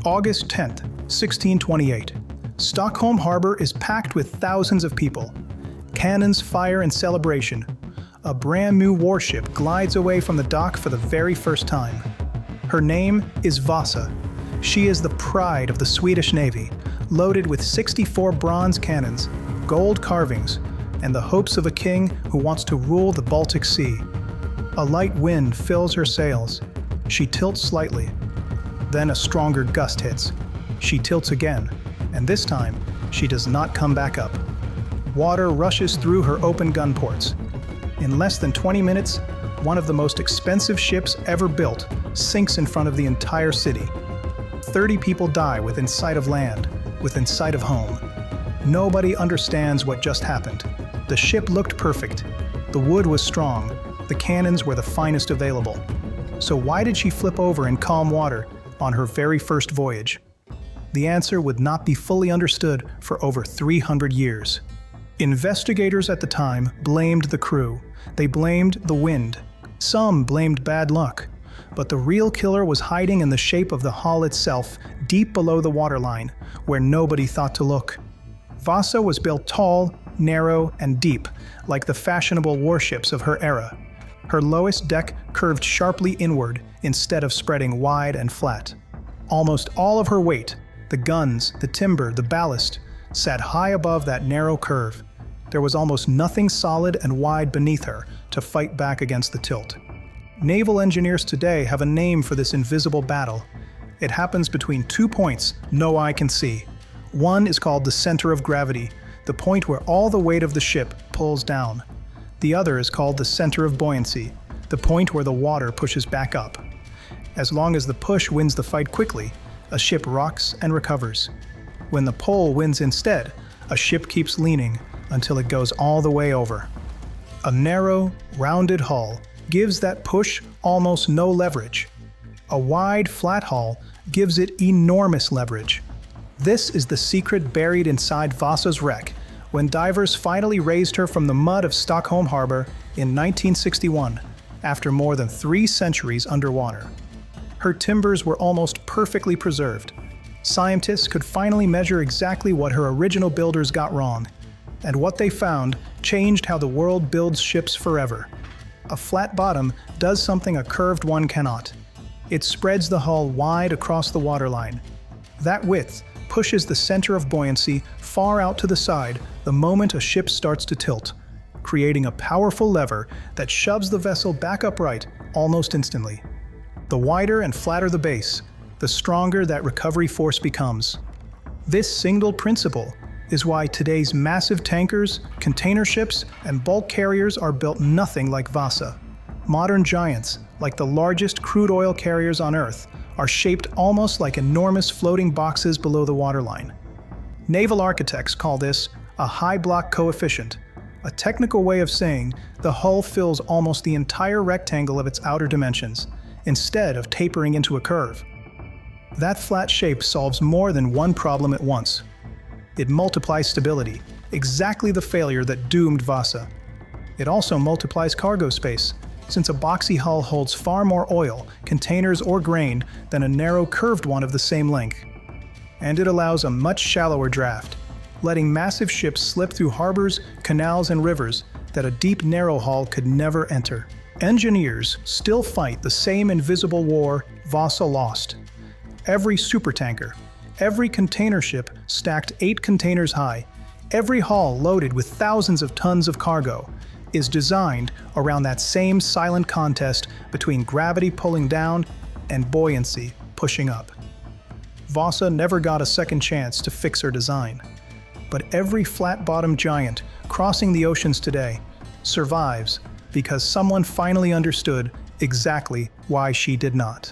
August 10th, 1628. Stockholm Harbor is packed with thousands of people. Cannons fire in celebration. A brand new warship glides away from the dock for the very first time. Her name is Vasa. She is the pride of the Swedish Navy, loaded with 64 bronze cannons, gold carvings, and the hopes of a king who wants to rule the Baltic Sea. A light wind fills her sails. She tilts slightly. Then a stronger gust hits. She tilts again, and this time, she does not come back up. Water rushes through her open gun ports. In less than 20 minutes, one of the most expensive ships ever built sinks in front of the entire city. 30 people die within sight of land, within sight of home. Nobody understands what just happened. The ship looked perfect. The wood was strong. The cannons were the finest available. So why did she flip over in calm water on her very first voyage? The answer would not be fully understood for over 300 years. Investigators at the time blamed the crew. They blamed the wind. Some blamed bad luck. But the real killer was hiding in the shape of the hull itself, deep below the waterline, where nobody thought to look. Vasa was built tall, narrow, and deep, like the fashionable warships of her era. Her lowest deck curved sharply inward instead of spreading wide and flat. Almost all of her weight, the guns, the timber, the ballast, sat high above that narrow curve. There was almost nothing solid and wide beneath her to fight back against the tilt. Naval engineers today have a name for this invisible battle. It happens between 2 points no eye can see. One is called the center of gravity, the point where all the weight of the ship pulls down. The other is called the center of buoyancy, the point where the water pushes back up. As long as the push wins the fight quickly, a ship rocks and recovers. When the pull wins instead, a ship keeps leaning until it goes all the way over. A narrow, rounded hull gives that push almost no leverage. A wide, flat hull gives it enormous leverage. This is the secret buried inside Vasa's wreck when divers finally raised her from the mud of Stockholm Harbor in 1961, after more than 3 centuries underwater. Her timbers were almost perfectly preserved. Scientists could finally measure exactly what her original builders got wrong, and what they found changed how the world builds ships forever. A flat bottom does something a curved one cannot. It spreads the hull wide across the waterline. That width pushes the center of buoyancy far out to the side the moment a ship starts to tilt, creating a powerful lever that shoves the vessel back upright almost instantly. The wider and flatter the base, the stronger that recovery force becomes. This single principle is why today's massive tankers, container ships, and bulk carriers are built nothing like Vasa. Modern giants, like the largest crude oil carriers on Earth, are shaped almost like enormous floating boxes below the waterline. Naval architects call this a high block coefficient, a technical way of saying the hull fills almost the entire rectangle of its outer dimensions, instead of tapering into a curve. That flat shape solves more than one problem at once. It multiplies stability, exactly the failure that doomed Vasa. It also multiplies cargo space, since a boxy hull holds far more oil, containers, or grain than a narrow curved one of the same length. And it allows a much shallower draft, letting massive ships slip through harbors, canals, and rivers that a deep, narrow hull could never enter. Engineers still fight the same invisible war Vasa lost. Every supertanker, every container ship stacked 8 containers high, every hull loaded with thousands of tons of cargo, is designed around that same silent contest between gravity pulling down and buoyancy pushing up. Vasa never got a second chance to fix her design. But every flat-bottomed giant crossing the oceans today survives because someone finally understood exactly why she did not.